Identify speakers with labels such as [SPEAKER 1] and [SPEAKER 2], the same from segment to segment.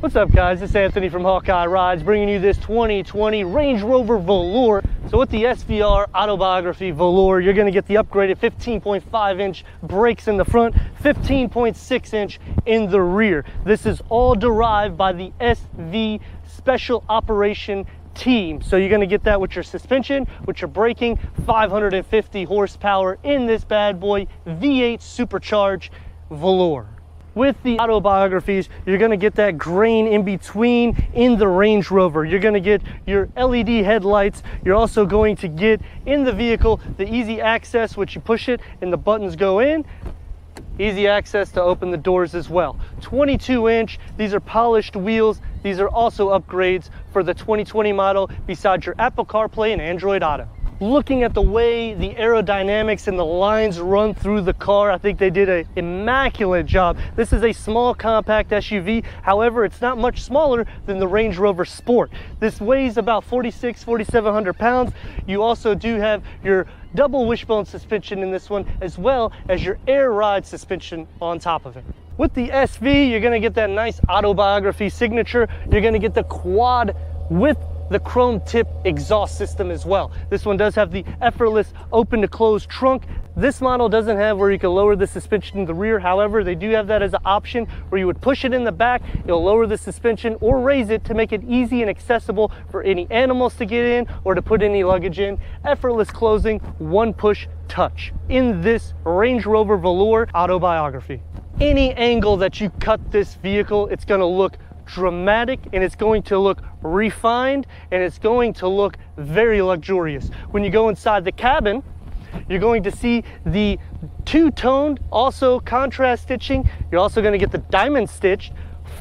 [SPEAKER 1] What's up guys, it's Anthony from Hawkeye Rides bringing you this 2020 Range Rover Velar. So with the SVAutobiography Velar, you're going to get the upgraded 15.5 inch brakes in the front, 15.6 inch in the rear. This is all derived by the SV Special Operation Team. So you're going to get that with your suspension, with your braking, 550 horsepower in this bad boy V8 supercharged Velar. With the autobiographies, you're going to get that grain in between in the Range Rover. You're going to get your LED headlights. You're also going to get in the vehicle the easy access, which you push it and the buttons go in. Easy access to open the doors as well. 22 inch, these are polished wheels. These are also upgrades for the 2020 model besides your Apple CarPlay and Android Auto. Looking at the way the aerodynamics and the lines run through the car, I think they did an immaculate job. This is a small compact SUV. However, it's not much smaller than the Range Rover Sport. This weighs about 4,700 pounds. You also do have your double wishbone suspension in this one, as well as your air ride suspension on top of it. With the SV, you're gonna get that nice autobiography signature. You're gonna get the quad with the chrome tip exhaust system as well. This one does have the effortless open to close trunk. This model doesn't have where you can lower the suspension in the rear. However, they do have that as an option where you would push it in the back, it'll lower the suspension or raise it to make it easy and accessible for any animals to get in or to put any luggage in. Effortless closing, one push touch in this Range Rover Velar autobiography. Any angle that you cut this vehicle, it's going to look dramatic and it's going to look refined and it's going to look very luxurious. When you go inside the cabin, you're going to see the two-toned, also contrast stitching. You're also going to get the diamond stitched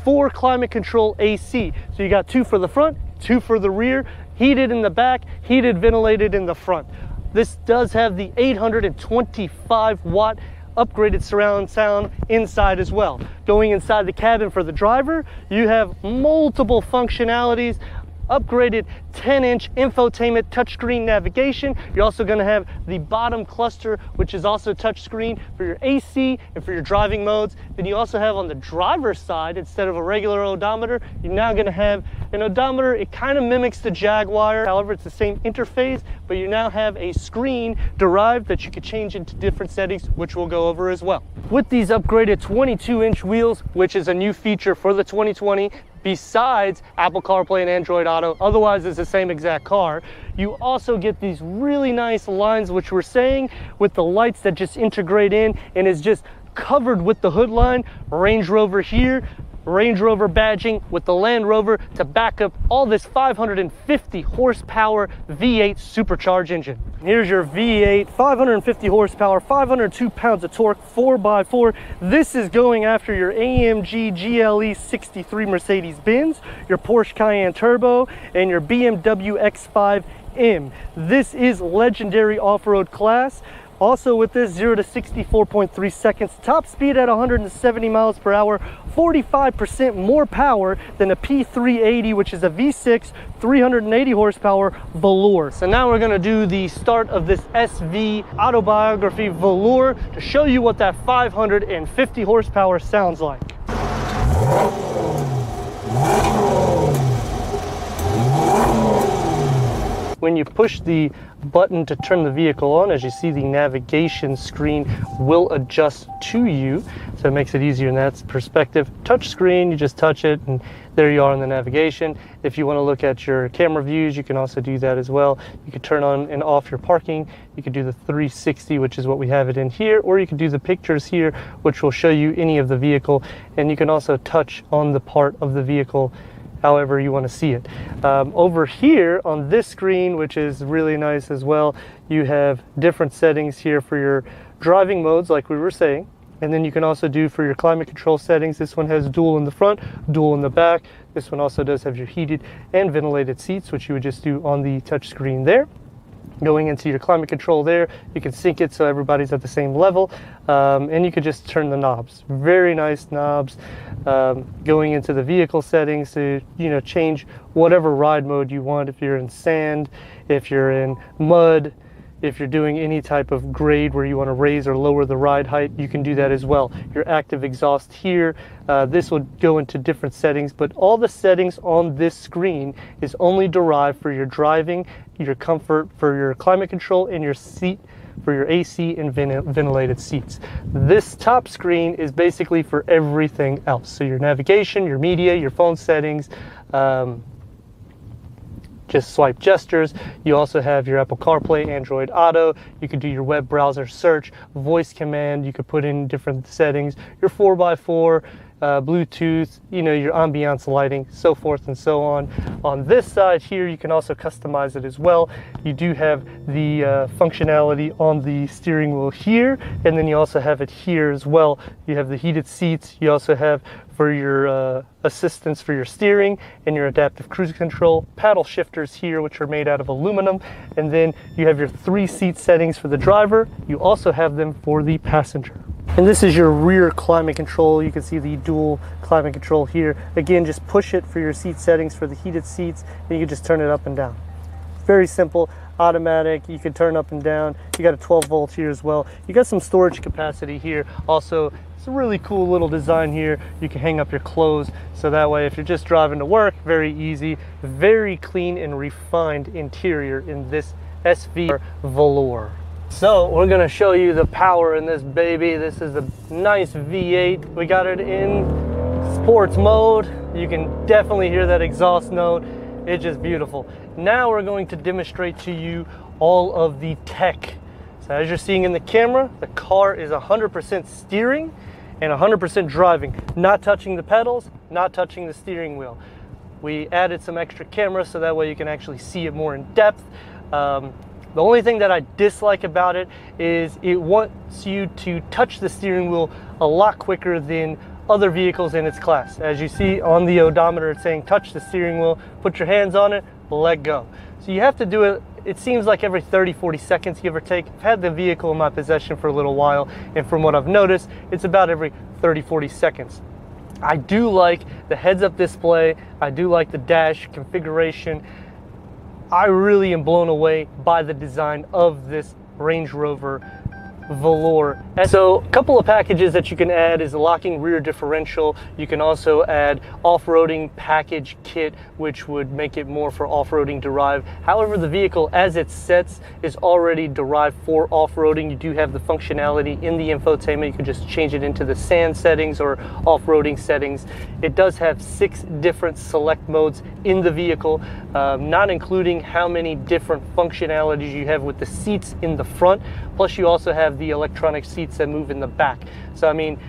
[SPEAKER 1] 4 climate control AC. So you got 2 for the front, 2 for the rear, heated in the back, heated ventilated in the front. This does have the 825 watt upgraded surround sound inside as well. Going inside the cabin for the driver, you have multiple functionalities, upgraded 10-inch infotainment touchscreen navigation. You're also going to have the bottom cluster, which is also touchscreen for your AC and for your driving modes. Then you also have on the driver's side, instead of a regular odometer, you're now going to have an odometer. It kind of mimics the Jaguar, however it's the same interface, but you now have a screen derived that you could change into different settings, which we'll go over as well. With these upgraded 22-inch wheels, which is a new feature for the 2020, besides Apple CarPlay and Android Auto, otherwise it's the same exact car, you also get these really nice lines, which we're saying, with the lights that just integrate in and is just covered with the hood line. Range Rover here, Range Rover badging with the Land Rover to back up all this 550 horsepower V8 supercharged engine. Here's your V8, 550 horsepower, 502 pounds of torque, 4x4. This is going after your AMG GLE 63 Mercedes-Benz, your Porsche Cayenne Turbo, and your BMW X5 M. This is legendary off-road class. Also with this, 0 to 64.3 seconds, top speed at 170 miles per hour, 45% more power than a P380, which is a V6, 380 horsepower Velar. So now we're gonna do the start of this SV Autobiography Velar to show you what that 550 horsepower sounds like. When you push the button to turn the vehicle on, as you see, the navigation screen will adjust to you, so it makes it easier in that perspective. Touch screen, you just touch it and there you are in the navigation. If you want to look at your camera views, you can also do that as well. You could turn on and off your parking. You could do the 360, which is what we have it in here, or you could do the pictures here, which will show you any of the vehicle, and you can also touch on the part of the vehicle however you want to see it. Over here on this screen, which is really nice as well, you have different settings here for your driving modes, like we were saying, and then you can also do for your climate control settings. This one has dual in the front, dual in the back. This one also does have your heated and ventilated seats, which you would just do on the touch screen there. Going into your climate control there, you can sync it so everybody's at the same level, and you could just turn the knobs. Very nice knobs. Going into the vehicle settings to change whatever ride mode you want. If you're in sand, if you're in mud, if you're doing any type of grade where you want to raise or lower the ride height, you can do that as well. Your active exhaust here, this will go into different settings, but all the settings on this screen is only derived for your driving, your comfort, for your climate control, and your seat, for your AC and ventilated seats. This top screen is basically for everything else. So your navigation, your media, your phone settings, just swipe gestures. You also have your Apple CarPlay, Android Auto. You could do your web browser search, voice command. You could put in different settings, your 4x4, Bluetooth, you know, your ambiance lighting, so forth and so on. On this side here, you can also customize it as well. You do have the functionality on the steering wheel here, and then you also have it here as well. You have the heated seats. You also have for your assistance for your steering and your adaptive cruise control, paddle shifters here, which are made out of aluminum, and then you have your 3 seat settings for the driver. You also have them for the passenger. And this is your rear climate control. You can see the dual climate control here. Again, just push it for your seat settings for the heated seats, and you can just turn it up and down. Very simple, automatic. You can turn up and down. You got a 12 volt here as well. You got some storage capacity here. Also, it's a really cool little design here. You can hang up your clothes, so that way if you're just driving to work, very easy. Very clean and refined interior in this SV Velar. So we're gonna show you the power in this baby. This is a nice V8. We got it in sports mode. You can definitely hear that exhaust note. It's just beautiful. Now we're going to demonstrate to you all of the tech. So as you're seeing in the camera, the car is 100% steering and 100% driving, not touching the pedals, not touching the steering wheel. We added some extra cameras so that way you can actually see it more in depth. The only thing that I dislike about it is it wants you to touch the steering wheel a lot quicker than other vehicles in its class. As you see on the odometer, it's saying touch the steering wheel, put your hands on it, let go. So you have to do it, it seems like every 30-40 seconds, give or take. I've had the vehicle in my possession for a little while, and from what I've noticed, it's about every 30-40 seconds. I do like the heads-up display. I do like the dash configuration. I really am blown away by the design of this Range Rover Velar. So a couple of packages that you can add is a locking rear differential. You can also add off-roading package kit, which would make it more for off-roading derived. However, the vehicle as it sets is already derived for off-roading. You do have the functionality in the infotainment. You can just change it into the sand settings or off-roading settings. It does have 6 different select modes in the vehicle, not including how many different functionalities you have with the seats in the front. Plus you also have the electronic seats that move in the back. So I mean,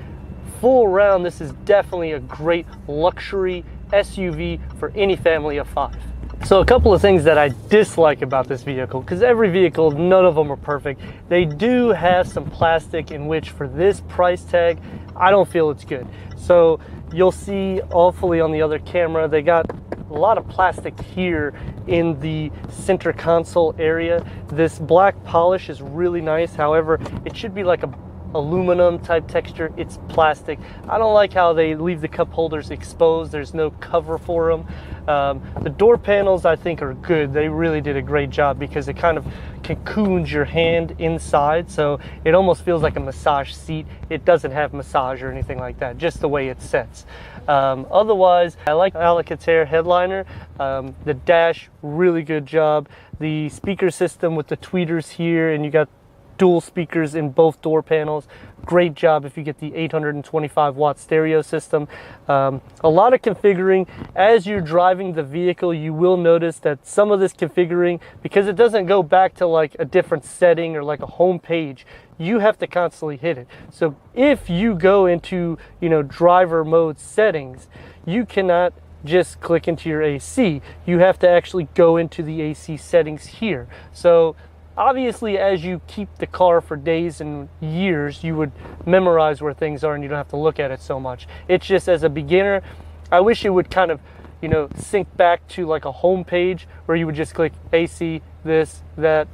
[SPEAKER 1] full round, this is definitely a great luxury SUV for any family of 5. So a couple of things that I dislike about this vehicle, because every vehicle, none of them are perfect. They do have some plastic in which for this price tag, I don't feel it's good. So you'll see hopefully on the other camera, they got a lot of plastic here in the center console area. This black polish is really nice. However, it should be like a aluminum type texture. It's plastic. I don't like how they leave the cup holders exposed. There's no cover for them. The door panels I think are good. They really did a great job because it kind of cocoons your hand inside, so it almost feels like a massage seat. It doesn't have massage or anything like that, just the way it sets. Otherwise, I like Alcantara headliner. The dash, really good job. The speaker system with the tweeters here, and you got dual speakers in both door panels. Great job if you get the 825 watt stereo system. A lot of configuring. As you're driving the vehicle, you will notice that some of this configuring, because it doesn't go back to like a different setting or like a home page, you have to constantly hit it. So if you go into, you know, driver mode settings, you cannot just click into your AC. You have to actually go into the AC settings here. So obviously, as you keep the car for days and years, you would memorize where things are and you don't have to look at it so much. It's just as a beginner, I wish it would kind of, you know, sync back to like a home page where you would just click AC, this, that,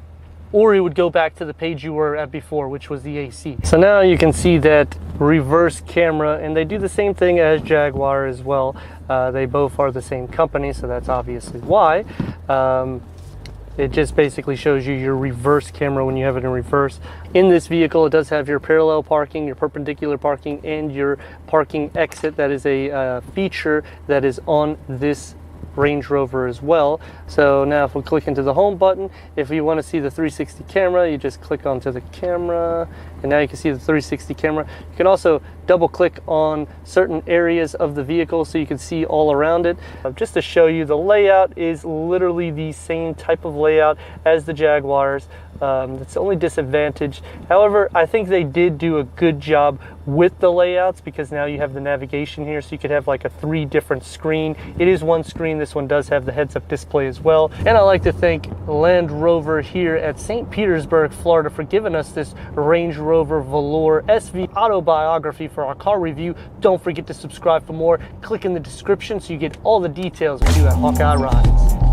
[SPEAKER 1] or it would go back to the page you were at before, which was the AC. So now you can see that reverse camera, and they do the same thing as Jaguar as well. They both are the same company, so that's obviously why. It just basically shows you your reverse camera when you have it in reverse. In this vehicle, it does have your parallel parking, your perpendicular parking, and your parking exit. That is a feature that is on this Range Rover as well. So now if we click into the home button, if you want to see the 360 camera, you just click onto the camera, and now you can see the 360 camera. You can also double click on certain areas of the vehicle so you can see all around it. Just to show you, the layout is literally the same type of layout as the Jaguars. That's the only disadvantage. However, I think they did do a good job with the layouts, because now you have the navigation here, so you could have like a 3 different screen. It is one screen. This one does have the heads-up display as well. And I'd like to thank Land Rover here at St. Petersburg, Florida, for giving us this Range Rover Velar SV Autobiography for our car review. Don't forget to subscribe for more. Click in the description so you get all the details we do at Hawkeye Rides.